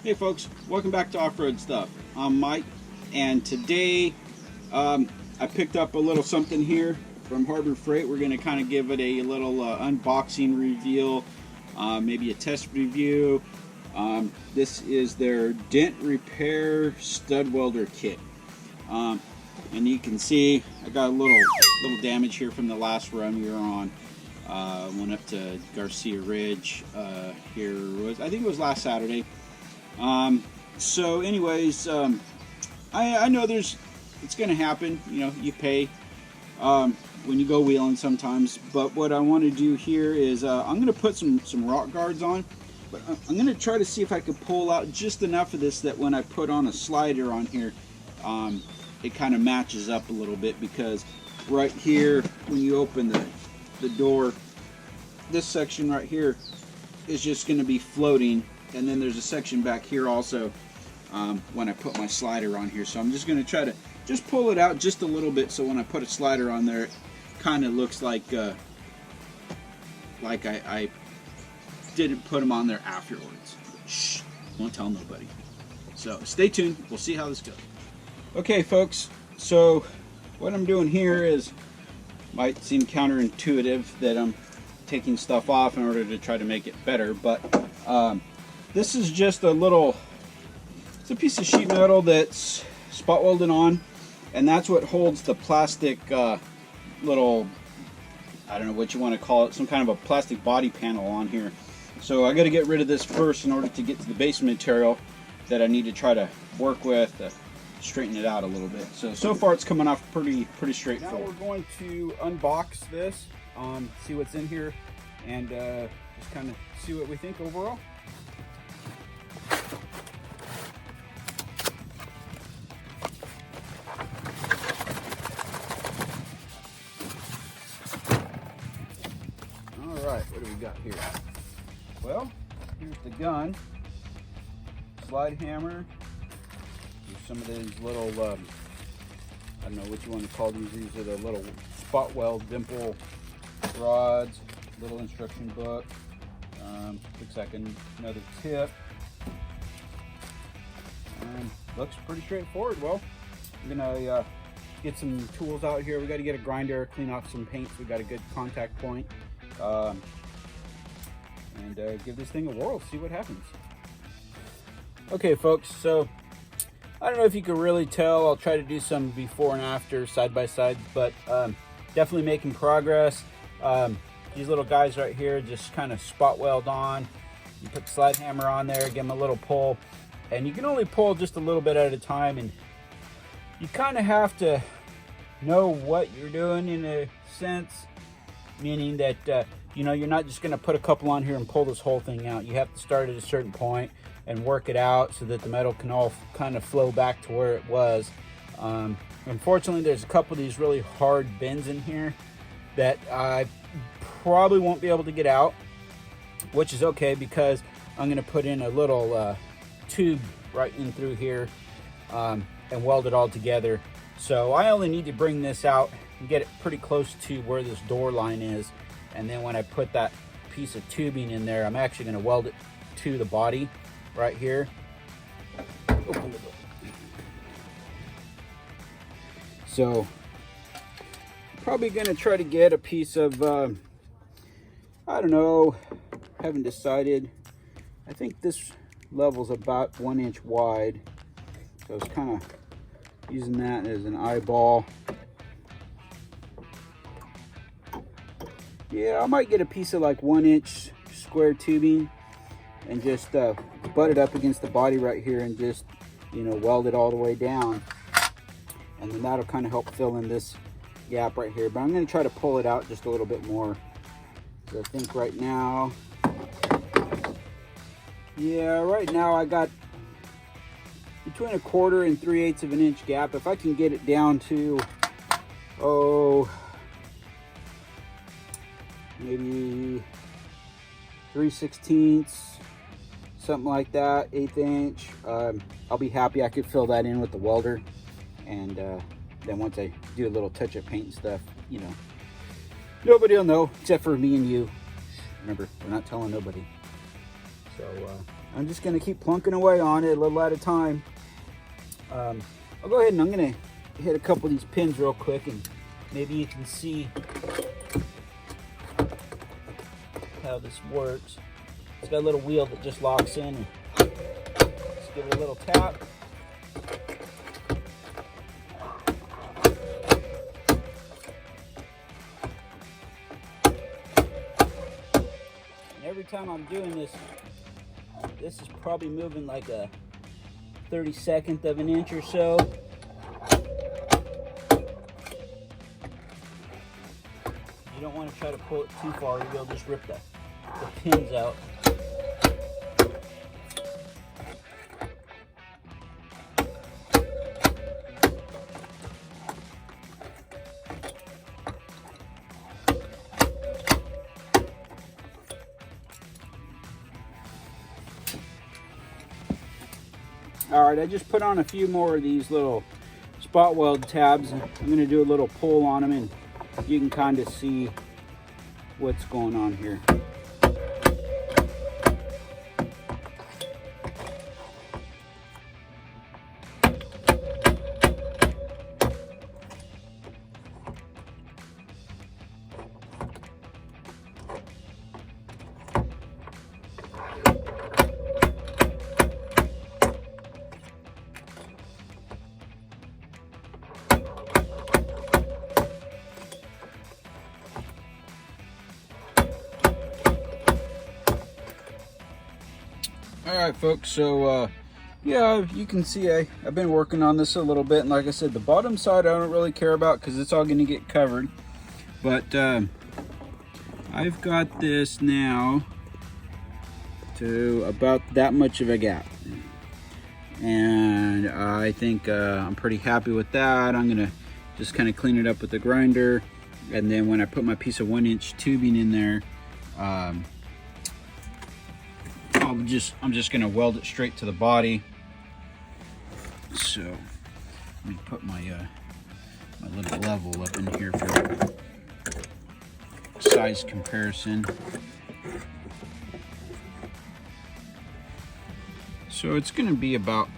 Hey folks, welcome back to Off-Road Stuff. I'm Mike, and today I picked up a little something here from Harbor Freight. We're going to kind of give it a little unboxing reveal, maybe a test review. This is their dent repair stud welder kit. And you can see I got a little damage here from the last run we were on. Went up to Garcia Ridge. I think it was last Saturday. So anyways, I know it's going to happen. You know, you pay when you go wheeling sometimes. But what I want to do here is I'm going to put some rock guards on. But I'm going to try to see if I can pull out just enough of this that when I put on a slider on here, it kind of matches up a little bit, because right here, when you open the door, this section right here is just going to be floating, and then there's a section back here also when I put my slider on here. So I'm just going to try to just pull it out just a little bit, so when I put a slider on there, it kind of looks like I didn't put them on there afterwards. Shh, won't tell nobody. So stay tuned, we'll see how this goes. Okay folks, so what I'm doing here is, might seem counterintuitive that I'm taking stuff off in order to try to make it better, but this is just it's a piece of sheet metal that's spot welded on, and that's what holds the plastic little, I don't know what you want to call it, some kind of a plastic body panel on here. So I got to get rid of this first in order to get to the base material that I need to try to work with, straighten it out a little bit. So far it's coming off pretty straightforward. Now we're going to unbox this, see what's in here, and just kind of see what we think overall. All right, what do we got here? Well, here's the gun, slide hammer. There's some of these little, I don't know what you want to call these. These are the little spot weld dimple rods. Little instruction book. Looks like another tip. Looks pretty straightforward. Well, I'm gonna get some tools out here. We got to get a grinder, clean off some paints. We got a good contact point. And give this thing a whirl, see what happens. Okay folks, so I don't know if you can really tell. I'll try to do some before and after side by side, but definitely making progress. These little guys right here just kind of spot weld on. You put the slide hammer on there, give them a little pull, and you can only pull just a little bit at a time, and you kind of have to know what you're doing in a sense, meaning that you know, you're not just going to put a couple on here and pull this whole thing out. You have to start at a certain point and work it out so that the metal can all kind of flow back to where it was. Unfortunately, there's a couple of these really hard bends in here that I probably won't be able to get out, which is okay, because I'm going to put in a little tube right in through here and weld it all together. So I only need to bring this out and get it pretty close to where this door line is. And then when I put that piece of tubing in there, I'm actually going to weld it to the body right here. Open the door. So probably going to try to get a piece of, I don't know, haven't decided. I think this level's about 1 inch wide. So I was kind of using that as an eyeball. Yeah, I might get a piece of like 1 inch square tubing and just butt it up against the body right here and just, you know, weld it all the way down. And then that'll kind of help fill in this gap right here. But I'm going to try to pull it out just a little bit more. So I think right now, yeah, right now I got between 1/4 and 3/8 of an inch gap. If I can get it down to, maybe 3/16, something like that, 1/8 inch. I'll be happy. I could fill that in with the welder, and then once I do a little touch-up paint and stuff, you know, nobody will know except for me and you. Remember, we're not telling nobody. So I'm just going to keep plunking away on it a little at a time. I'll go ahead and I'm going to hit a couple of these pins real quick, and maybe you can see how this works. It's got a little wheel that just locks in. And just give it a little tap. And every time I'm doing this, this is probably moving like a 32nd of an inch or so. You don't want to try to pull it too far, you'll just rip the pins out. Alright, I just put on a few more of these little spot weld tabs. I'm going to do a little pull on them, and you can kind of see what's going on here. Alright folks, so yeah, you can see I've been working on this a little bit, and like I said, the bottom side I don't really care about because it's all going to get covered, but I've got this now to about that much of a gap, and I think I'm pretty happy with that. I'm going to just kind of clean it up with the grinder, and then when I put my piece of 1-inch tubing in there, I'm just going to weld it straight to the body. So let me put my my little level up in here for size comparison. So it's going to be about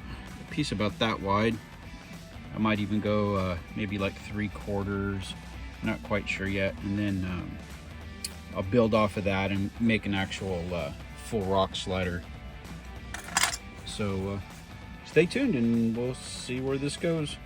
a piece about that wide. I might even go maybe like 3/4, not quite sure yet, and then I'll build off of that and make an actual full rock slider. So stay tuned and we'll see where this goes.